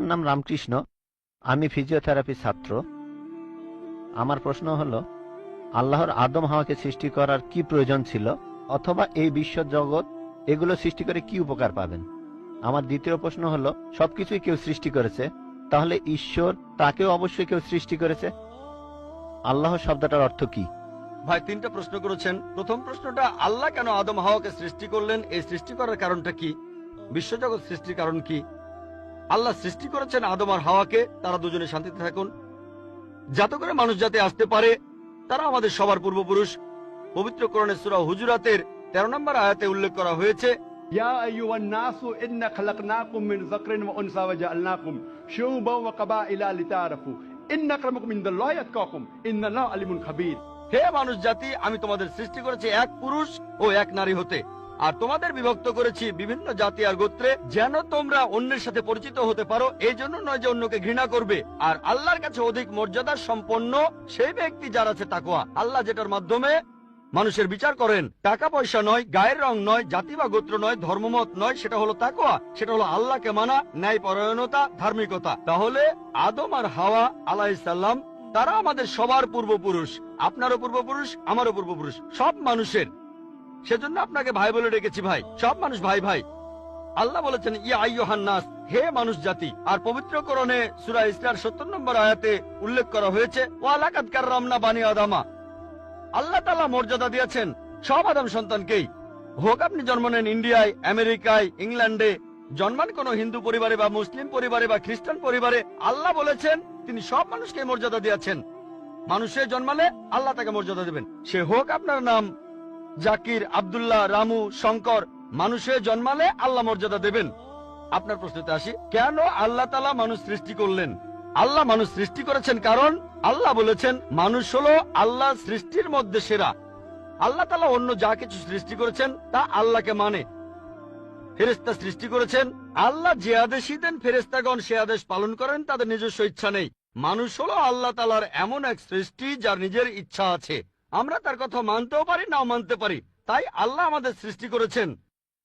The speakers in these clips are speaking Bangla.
আমার নাম রামকৃষ্ণ, আমি ফিজিওথেরাপি ছাত্র। আমার প্রশ্ন হলো, আল্লাহর আদম হাওয়াকে সৃষ্টি করার কি প্রয়োজন ছিল, অথবা এই বিশ্ব জগৎ এগুলো সৃষ্টি করে কি উপকার পাবেন? আমার দ্বিতীয় প্রশ্ন হলো, সবকিছুই কেউ সৃষ্টি করেছে, তাহলে ঈশ্বর তাকেও অবশ্যই কেউ সৃষ্টি করেছে। আল্লাহ শব্দটার অর্থ কি? ভাই 3টা প্রশ্ন করেছেন। প্রথম প্রশ্নটা, আল্লাহ কেন আদম হাওয়াকে সৃষ্টি করলেন, এই সৃষ্টি করার কারণটা কি, বিশ্বজগৎ সৃষ্টির কারণ কি? আল্লাহ সৃষ্টি করেছেন আদম আর হাওয়াকে, তারা দুজনে শান্তিতে থাকুন, যাতে করে মানুষ যাতে আসতে পারে। তারা আমাদের সবার পূর্বপুরুষ। পবিত্র কোরআনে সূরা হুজুরাতের 13 নম্বর আয়াতে উল্লেখ করা হয়েছে, ইয়া আইয়ুহান নাসু ইন্না খালাকনাকুম মিন যাকরিন ওয়া উনসা ওয়া জাআলনাকুম শুউবান ওয়া কাবাইলা লিতাআরাফু ইন্না আক্রামাকুম ইনদাল্লাহি আতকাকুম ইন্নাল্লাহা আলিমুন খাবীর। হে মানুষ জাতি, আমি তোমাদের সৃষ্টি করেছি এক পুরুষ ও এক নারী হতে, আর তোমাদের বিভক্ত করেছি বিভিন্ন জাতি আর গোত্রে, যেন তোমরা অন্যের সাথে পরিচিত হতে পারো। এই জন্য নয় যে অন্যকে ঘৃণা করবে। আর আল্লাহর কাছে অধিক মর্যাদা সম্পন্ন সেই ব্যক্তি যার আছে তাকওয়া। আল্লাহ যেটার মাধ্যমে মানুষের বিচার করেন, টাকা পয়সা নয়, গায়ের রং নয়, জাতি বা গোত্র নয়, ধর্মমত নয়, সেটা হলো তাকওয়া। সেটা হলো আল্লাহকে মানা, ন্যায়পরায়ণতা, ধার্মিকতা। তাহলে আদম আর হাওয়া আলাইহিস সালাম তারা আমাদের সবার পূর্বপুরুষ, আপনারও পূর্বপুরুষ, আমারও পূর্বপুরুষ, সব মানুষের। সেজন্য আপনাকে ভাই বলে ডেকেছি। ভাই, সব মানুষ ভাই ভাই। আল্লাহ বলেছেন ইয়া আইয়ুহান নাস, হে মানুষ জাতি। আর পবিত্র কোরআনে সূরা ইসরার 70 নম্বর আয়াতে উল্লেখ করা হয়েছে, ওয়া লাকাদ কাররামনা বানি আদামা। আল্লাহ তাআলা মর্যাদা দিয়েছেন সব আদম সন্তানকেই। হোক আপনি জন্ম নেন ইন্ডিয়ায়, আমেরিকায়, ইংল্যান্ডে, জন্মান কোন হিন্দু পরিবারে বা মুসলিম পরিবারে বা খ্রিস্টান পরিবারে, আল্লাহ বলেছেন তিনি সব মানুষকে মর্যাদা দিয়েছেন। মানুষের জন্মালে আল্লাহ তাকে মর্যাদা দেবেন। সে হোক আপনার নাম জাকির, আব্দুল্লাহ, রামু, শঙ্কর, মানুষের জন্মালে আল্লাহ মর্যাদা দেবেন। আপনার প্রশ্নতে আসি, কেন আল্লাহ তাআলা মানুষ সৃষ্টি করলেন? আল্লাহ মানুষ সৃষ্টি করেছেন কারণ আল্লাহ বলেছেন মানুষ হলো আল্লাহ সৃষ্টির মধ্যে সেরা। আল্লাহ তাআলা অন্য যা কিছু সৃষ্টি করেছেন তা আল্লাহকে মানে। ফেরেশতা সৃষ্টি করেছেন, আল্লাহ যে আদেশই দেন ফেরেশতাগণ সে আদেশ পালন করেন, তাদের নিজস্ব ইচ্ছা নেই। মানুষ হলো আল্লাহ তাআলার এমন এক সৃষ্টি যার নিজের ইচ্ছা আছে। আমরা তার কথা মানতেও পারি, নাও মানতে পারি। তাই আল্লাহ আমাদের সৃষ্টি করেছেন,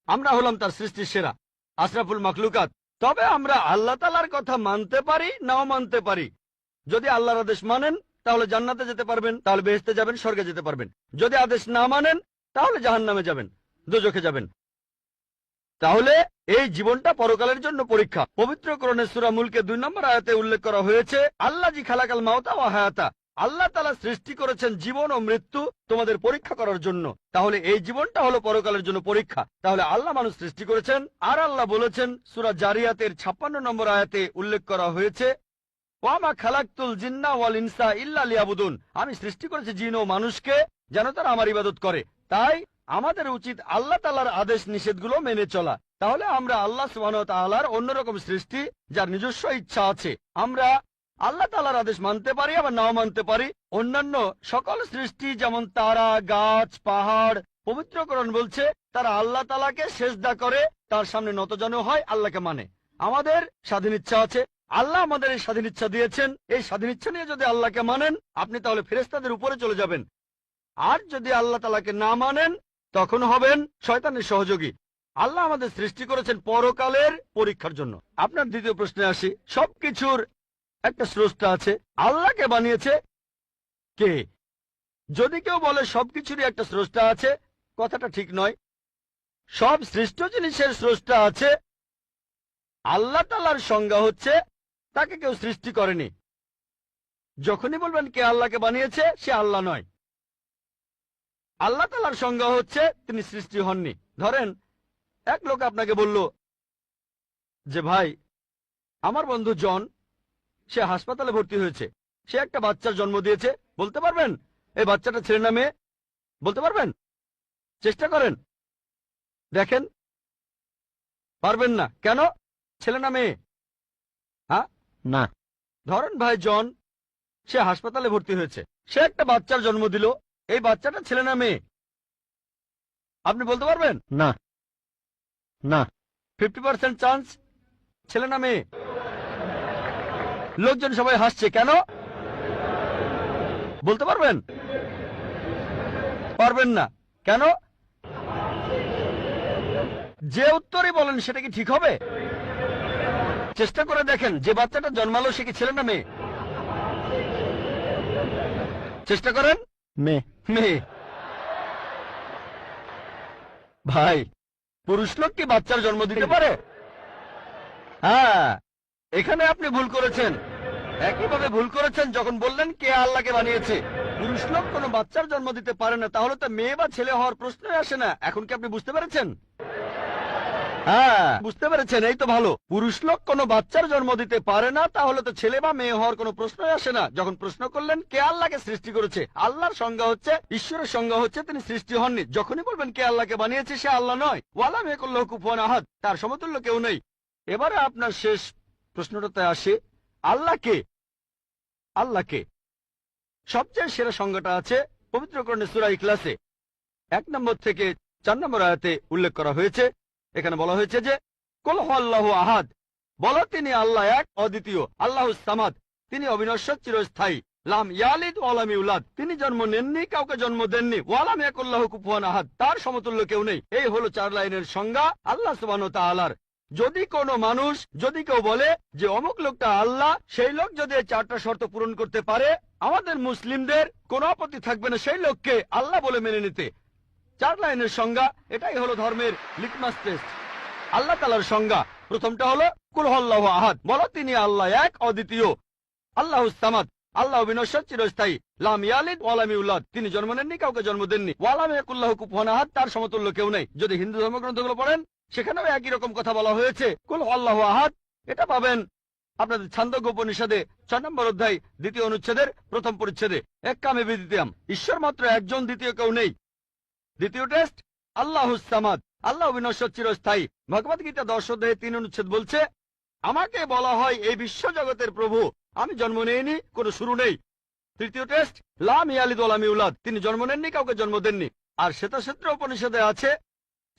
আমরা হলাম তার সৃষ্টির সেরা, আশরাফুল মাখলুকাত। তবে আমরা আল্লাহ তাআলার কথা মানতে পারি, নাও মানতে পারি। যদি আল্লাহর আদেশ মানেন তাহলে জান্নাতে যেতে পারবেন, তাহলে বেহেশতে যাবেন, স্বর্গে যেতে পারবেন। যদি আদেশ না মানেন তাহলে জাহান্নামে যাবেন, দোজখে যাবেন। তাহলে এই জীবনটা পরকালের জন্য পরীক্ষা। পবিত্র কোরআনে সূরা মুলকে 2 নম্বর আয়াতে উল্লেখ করা হয়েছে, আল্লাযী খালাকাল মাউতা ওয়া হায়াতা। আল্লাহ তাআলা সৃষ্টি করেছেন জীবন ও মৃত্যু তোমাদের পরীক্ষা করার জন্য। তাহলে এই জীবনটা হলো পরকালের জন্য পরীক্ষা। তাহলে আল্লাহ মানুষ সৃষ্টি করেছেন। আর আল্লাহ বলেছেন সূরা জারিয়াতের 56 নম্বর আয়াতে উল্লেখ করা হয়েছে, ওয়া মা খালাকতুল জিন্না ওয়াল ইনসা ইল্লা লিয়াবুদুন। আমি সৃষ্টি করেছি জিন ও মানুষকে যেন তারা আমার ইবাদত করে। তাই আমাদের উচিত আল্লাহ তাআলার আদেশ নিষেধগুলো মেনে চলা। তাহলে আমরা আল্লাহ সুবহানাহু ওয়া তাআলার অন্যরকম সৃষ্টি যার নিজস্ব ইচ্ছা আছে। আমরা আল্লাহ তাআলার আদেশ মানতে পারি, আবার নাও মানতে পারি। অন্যান্য সকল সৃষ্টি যেমন তারা, গাছ, পাহাড়, পবিত্র কোরআন বলছে তারা আল্লাহ তাআলাকে সেজদা করে, তার সামনে নতজানু হয়, আল্লাহকে মানে। আমাদের স্বাধীন ইচ্ছা আছে, আল্লাহ আমাদের এই স্বাধীন ইচ্ছা দিয়েছেন। এই স্বাধীন ইচ্ছা নিয়ে যদি আল্লাহকে মানেন আপনি তাহলে ফেরেশতাদের উপরে চলে যাবেন। আর যদি আল্লাহ তাআলাকে না মানেন তখন হবেন শয়তানের সহযোগী। আল্লাহ আমাদের সৃষ্টি করেছেন পরকালের পরীক্ষার জন্য। আপনার দ্বিতীয় প্রশ্নে আসি, সবকিছুর একটা স্রষ্টা আছে, আল্লাহকে বানিয়েছে কে? যদি কেউ বলে সবকিছুরই একটা স্রষ্টা আছে, কথাটা ঠিক নয়। সব সৃষ্ট জিনিসের স্রষ্টা আছে। আল্লাহ তাআলার সংজ্ঞা হচ্ছে তাকে কেউ সৃষ্টি করেনি। যখনই বলবেন কে আল্লাহকে বানিয়েছে, সে আল্লাহ নয়। আল্লাহ তাআলার সংজ্ঞা হচ্ছে তিনি সৃষ্টি হননি। ধরেন এক লোক আপনাকে বলল যে ভাই, আমার বন্ধু জন, সে হাসপাতালে ভর্তি হয়েছে, সে একটা বাচ্চার জন্ম দিয়েছে। বলতে পারবেন এই বাচ্চাটা ছেলে না মেয়ে? বলতে পারবেন? চেষ্টা করেন, দেখেন। পারবেন না কেন? ছেলে না মেয়ে? হ্যাঁ না। ধরেন ভাই জন, সে হাসপাতালে ভর্তি হয়েছে, সে একটা বাচ্চার জন্ম দিল। এই বাচ্চাটা ছেলে না মেয়ে? আপনি বলতে পারবেন? না না। 50% চান্স ছেলে না মেয়ে। লোকজন সবাই হাসছে কেন? বলতে পারবেন? পারবেন না কেন? যে উত্তরই বলেন সেটা কি ঠিক হবে? চেষ্টা করে দেখেন, যে বাচ্চাটা জন্মালো সে কি ছেলে না মেয়ে? চেষ্টা করেন। মেয়ে। মেয়ে। ভাই, পুরুষ লোক কি বাচ্চার জন্ম দিতে পারে? হ্যাঁ, এখানে আপনি ভুল করেছেন। একইভাবে ভুল করেছেন যখন বললেন কে আল্লাহকে বানিয়েছে। পুরুষ লোক কোনো বাচ্চার জন্ম দিতে পারে না, তাহলে তো মেয়ে বা ছেলে হওয়ার প্রশ্নই আসে না। এখন কি আপনি বুঝতে পেরেছেন? হ্যাঁ, বুঝতে পেরেছেন, এই তো ভালো। পুরুষ লোক কোনো বাচ্চার জন্ম দিতে পারে না, তাহলে তো ছেলে বা মেয়ে হওয়ার কোনো প্রশ্নই আসে না। যখন প্রশ্ন করলেন কে আল্লাহকে সৃষ্টি করেছে, আল্লাহর সংজ্ঞা হচ্ছে, ঈশ্বরের সংজ্ঞা হচ্ছে তিনি সৃষ্টি হননি। যখনই বলবেন কে আল্লাহকে বানিয়েছে, সে আল্লাহ নয়। ওয়ালাম ইয়াকুল্লাহু কুফুয়ান আহাদ, তার সমতুল্য কেউ নেই। এবারে আপনার শেষ প্রশ্নটাতে আসে, আল্লাহকে। আল্লাহকে সবচেয়ে সেরা সংজ্ঞাটা আছে পবিত্র কোরআনে সূরা ইখলাসে 1 নম্বর থেকে 4 নম্বর আয়াতে উল্লেখ করা হয়েছে। এখানে বলা হয়েছে যে কুল হুয়াল্লাহু আহাদ, বলো তিনি আল্লাহ এক, অদ্বিতীয়। আল্লাহুস সামাদ, তিনি অবিনশ্বর, চিরস্থায়ী। লাম ইয়ালিদ ওয়া লাম ইউলাদ, তিনি জন্ম নেননি, কাউকে জন্ম দেননি। ওয়া লাম ইয়াকুল্লাহু কুফুয়ান আহাদ, তার সমতুল্য কেউ নেই। এই হলো 4 লাইনের সংজ্ঞা আল্লাহ সুবহানাহু ওয়া তাআলার। যদি কোনো মানুষ, যদি কেউ বলে যে অমুক লোকটা আল্লাহ, সেই লোক যদি এই 4টা শর্ত পূরণ করতে পারে, আমাদের মুসলিমদের কোনো আপত্তি থাকবে না সেই লোককে আল্লাহ বলে মেনে নিতে। 4 লাইনের সংজ্ঞা, এটাই হলো ধর্মের লিটমাস টেস্ট। আল্লাহ তাআলার সংজ্ঞা প্রথমটা হলো কুল হুয়াল্লাহু আহাদ, বলো তিনি আল্লাহ এক, অদ্বিতীয়। আল্লাহুস সামাদ, আল্লাহ বিনশ্বর, চিরস্থায়ী। লাম ইয়ালিদ ওয়া লাম ইউলাদ, তিনি জন্ম নেননি, কাউকে জন্ম দেননি। ওয়া লাম ইয়াকুল্লাহু কুফুয়ান আহাদ, তার সমতুল্য কেউ নেই। যদি হিন্দু ধর্মগ্রন্থগুলো পড়েন, সেখানেও একই রকম কথা বলা হয়েছে, কুল হুয়াল্লাহু আহাদ। এটা পাবেন আপনাদের ছান্দোগ্য উপনিষদে 6 নম্বর অধ্যায় 2য় অনুচ্ছেদের 1ম পরিচ্ছেদে। এক কামে বিদিতাম, ঈশ্বর মাত্র একজন, দ্বিতীয় কেউ নেই। দ্বিতীয় টেস্ট আল্লাহুস সামাদ, আল্লাহ বিনশ্বর, চিরস্থায়ী। ভগবত গীতা 10 অধ্যায়ে 3 অনুচ্ছেদ বলছে, আমাকে বলা হয় এই বিশ্ব জগতের প্রভু, আমি জন্ম নেইনি, কোনো শুরু নেই। তৃতীয় টেস্ট লাম ইয়ালিদ ওয়া লাম ইউলাদ, তিনি জন্ম নেননি, কাউকে জন্ম দেননি। আর শ্বেতাক্ষেত্র উপনিষদে আছে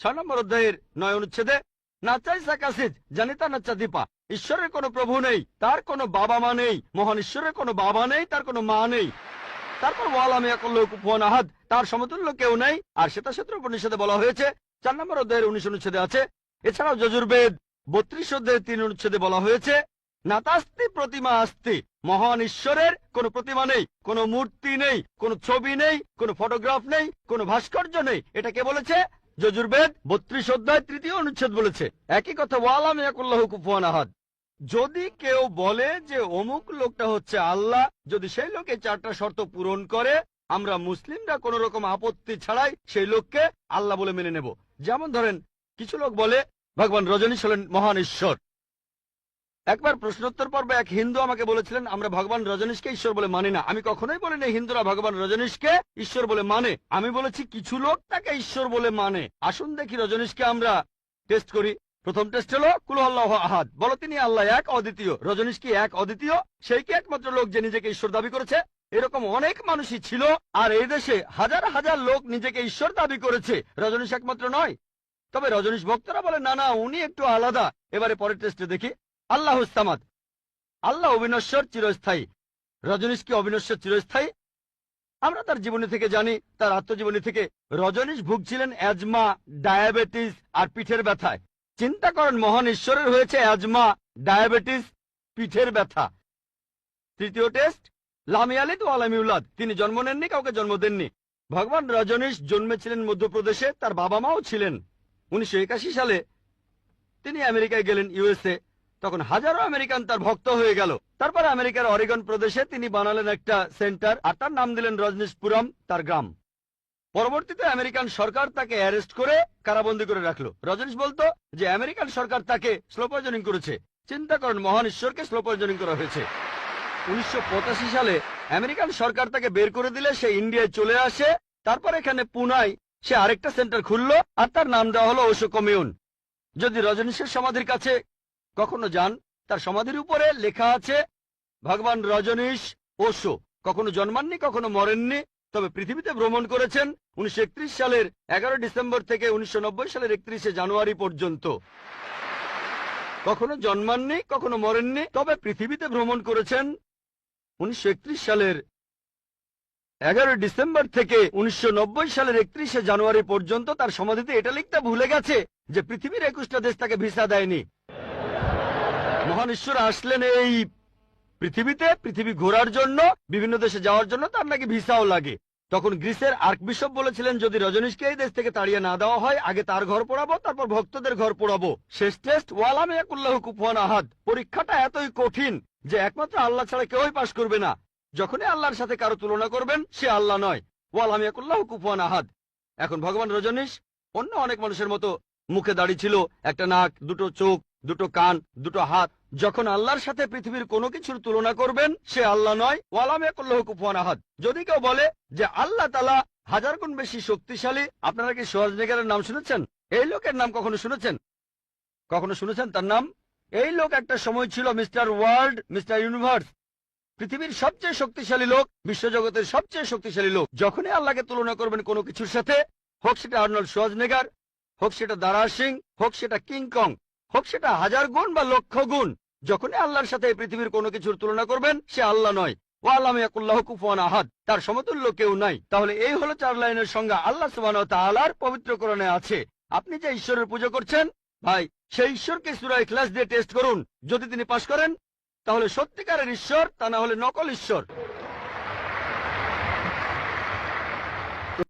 6 নম্বর অধ্যায়ের 9 অনুচ্ছেদে, নাচাই সাকাসিদ জানিতা নাচা দীপা, ঈশ্বরের কোনো প্রভু নেই, তার কোনো বাবা মা নেই। মহান ঈশ্বরের কোনো বাবা নেই, তার কোনো মা নেই। তারপর ওয়ালাম ইয়াকুল্লাহু কুফুয়ান আহাদ, তার সমতুল্য কেউ নেই। আর শ্বেতাক্ষেত্র উপনিষদে বলা হয়েছে 4 নম্বর অধ্যায়ের 19 অনুচ্ছেদে আছে। এছাড়াও যজুর্বেদ 32 অধ্যায়ের 3 অনুচ্ছেদে বলা হয়েছে, নাতাস্তি প্রতিমা আস্তি, মহান ঈশ্বরের কোনো প্রতিমা নেই, কোনো মূর্তি নেই, কোনো ছবি নেই, কোনো ফটোগ্রাফ নেই, কোনো ভাস্কর্য নেই। এটা কে বলেছে? যজুর্বেদ 32 অধ্যায় 3য় অনুচ্ছেদ বলেছে একই কথা, ওয়ালাম ইয়াকুল্লাহু কুফুয়ান আহাদ। যদি কেউ বলে যে অমুক লোকটা হচ্ছে আল্লাহ, যদি সেই লোকে 4টা শর্ত পূরণ করে, আমরা মুসলিমরা কোন রকম আপত্তি ছাড়াই সেই লোককে আল্লাহ বলে মেনে নেব। যেমন ধরেন, কিছু লোক বলে ভগবান রজনীশ হলেন মহান ঈশ্বর। একবার প্রশ্নোত্তর পর্বে এক হিন্দু আমাকে বলেছিলেন, আমরা ভগবান রজনীশকে ঈশ্বর বলে মানি না। আমি কখনোই বলিনি হিন্দুরা ভগবান রজনীশকে ঈশ্বর বলে মানে। আমি বলেছি কিছু লোক তাকে ঈশ্বর বলে মানে। আসুন দেখি রজনীশকে আমরা টেস্ট করি। প্রথম টেস্ট হলো কুল হুয়াল্লাহু আহাদ, বলো তিনি আল্লাহ এক, অদ্বিতীয়। রজনীশ কি এক, অদ্বিতীয়? সেই কি একমাত্র লোক যে নিজেকে ঈশ্বর দাবি করেছে? এরকম অনেক মানুষই ছিল, আর এই দেশে হাজার হাজার লোক নিজেকে ঈশ্বর দাবি করেছে। রজনীশ একমাত্র নয়। তবে রজনীশ ভক্তরা বলে না না, উনি একটু আলাদা। এবারে পরের টেস্টে দেখি। আল্লাহুস সামাদ, আল্লাহ অবিনশ্বর, চিরস্থায়ী। রজনীশ কি অবিনশ্বর, চিরস্থায়ী? আমরা তার জীবনী থেকে জানি, তার আত্মজীবনী থেকে। রজনীশ ভুগছিলেন অ্যাজমা, ডায়াবেটিস আর পিঠের ব্যথায়। চিন্তা করেন, মহান ঈশ্বরের হয়েছে অ্যাজমা, ডায়াবেটিস, পিঠের ব্যথা। তৃতীয় টেস্ট লাম ইয়ালিদ ওয়া লাম ইউলাদ, তিনি জন্ম নেননি, কাউকে জন্ম দেননি। ভগবান রজনীশ জন্মেছিলেন মধ্যপ্রদেশে, তার বাবা মাও ছিলেন। 1981 সালে তিনি আমেরিকায় গেলেন, ইউএসএ। তখন হাজারো আমেরিকান তার ভক্ত হয়ে গেল। তারপর আমেরিকার অরিগন প্রদেশে তিনি বানালেন একটা সেন্টার, আর তার নাম দিলেন রজনীশপুরম, তার গ্রাম। পরবর্তীতে আমেরিকান সরকার তাকে অ্যারেস্ট করে কারাবন্দী করে রাখলো। রজনীশ বলতো যে আমেরিকান সরকার তাকে স্লো পয়জনিং করেছে। চিন্তা করেন, মহান ঈশ্বরকে স্লো পয়জনিং করা হয়েছে। 1985 সালে আমেরিকান সরকার তাকে বের করে দিলে সে ইন্ডিয়ায় চলে আসে। তারপর এখানে পুনায় সে আরেকটা সেন্টার খুললো, আর তার নাম দেওয়া হলো ওশো কমিউন। যদি রজনীশের সমাধির কাছে কখনো যান, তার সমাধির উপরে লেখা আছে ভগবান রজনীশ ওশো। কখনো জন্মাননি, কখনো মরেননি, তবে পৃথিবীতে ভ্রমণ করেছেন 1931 সালের 11 ডিসেম্বর থেকে 1990 সালের 31শে জানুয়ারি পর্যন্ত। কখনো জন্মাননি, কখনো মরেননি, তবে পৃথিবীতে ভ্রমণ করেছেন 1931 সালের 11 ডিসেম্বর থেকে 1990 সালের 31শে জানুয়ারি পর্যন্ত। তার সমাধিতে এটা লিখতে ভুলে গেছে যে পৃথিবীর 21টা দেশ তাকে ভিসা দেয়নি। মহান ঈশ্বর আসলেন এই পৃথিবী ঘোরার জন্য, বিভিন্ন দেশে যাওয়ার জন্য তার নাকি ভিসাও লাগে। তখন গ্রিসের আর্কবিশপ বলেছিলেন, যদি রজনীশকে এই দেশ থেকে তাড়িয়ে না দেওয়া হয়, আগে তার ঘর পোড়াবো, তারপর ভক্তদের ঘর পোড়াবো। শেষ টেস্ট ওয়ালাম ইয়াকুল্লাহু কুফুয়ান আহাদ। পরীক্ষাটা এতই কঠিন যে একমাত্র আল্লাহ ছাড়া কেউই পাশ করবে না। যখনই আল্লাহর সাথে কারো তুলনা করবেন, সে আল্লাহ নয়। ওয়ালাম ইয়াকুল্লাহু কুফুয়ান আহাদ। এখন ভগবান রজনীশ অন্য অনেক মানুষের মতো মুখে দাড়ি ছিল, একটা নাক, দুটো চোখ, দুটো কান, দুটো হাত। যখন আল্লাহর সাথে পৃথিবীর কোনো কিছুর তুলনা করবেন, সে আল্লাহ নয়। ওয়ালাম ইয়াকুল্লাহু কুফুয়ান আহাদ। যদি কেউ বলে যে আল্লাহ তাআলা 1000 গুণ বেশি শক্তিশালী, আপনারা কি শোয়ার্জনেগারের নাম শুনেছেন? এই লোকের নাম কখনো শুনেছেন? কখনো শুনেছেন তার নাম? এই লোক একটা সময় ছিল মিস্টার ওয়ার্ল্ড, মিস্টার ইউনিভার্স, পৃথিবীর সবচেয়ে শক্তিশালী লোক, বিশ্বজগতের সবচেয়ে শক্তিশালী লোক। যখনই আল্লাহকে তুলনা করবেন কোনো কিছুর সাথে, হোক সেটা আর্নল্ড শোয়ার্জনেগার, হোক সেটা দারা সিং, হোক সেটা কিং কং, হোক সেটা 1000 গুণ বা লক্ষ গুণ, যখনই আল্লাহর সাথে পৃথিবীর কোনো কিছুর তুলনা করবেন, সে আল্লাহ নয়। ওয়ালাম ইয়াকুল্লাহু কুফুয়ান আহাদ। তার সমতুল্য কেউ নাই। তাহলে এই হলো 4 লাইনের সংজ্ঞা আল্লাহ সুবহানাহু ওয়া তাআলার পবিত্র কোরআনে আছে। আপনি যে ঈশ্বরের পূজা করছেন, ভাই, সেই ঈশ্বরকে সূরা ইখলাস দিয়ে টেস্ট করুন। যদি তিনি পাশ করেন, তাহলে সত্যিকারের ঈশ্বর, তা না হলে নকল ঈশ্বর।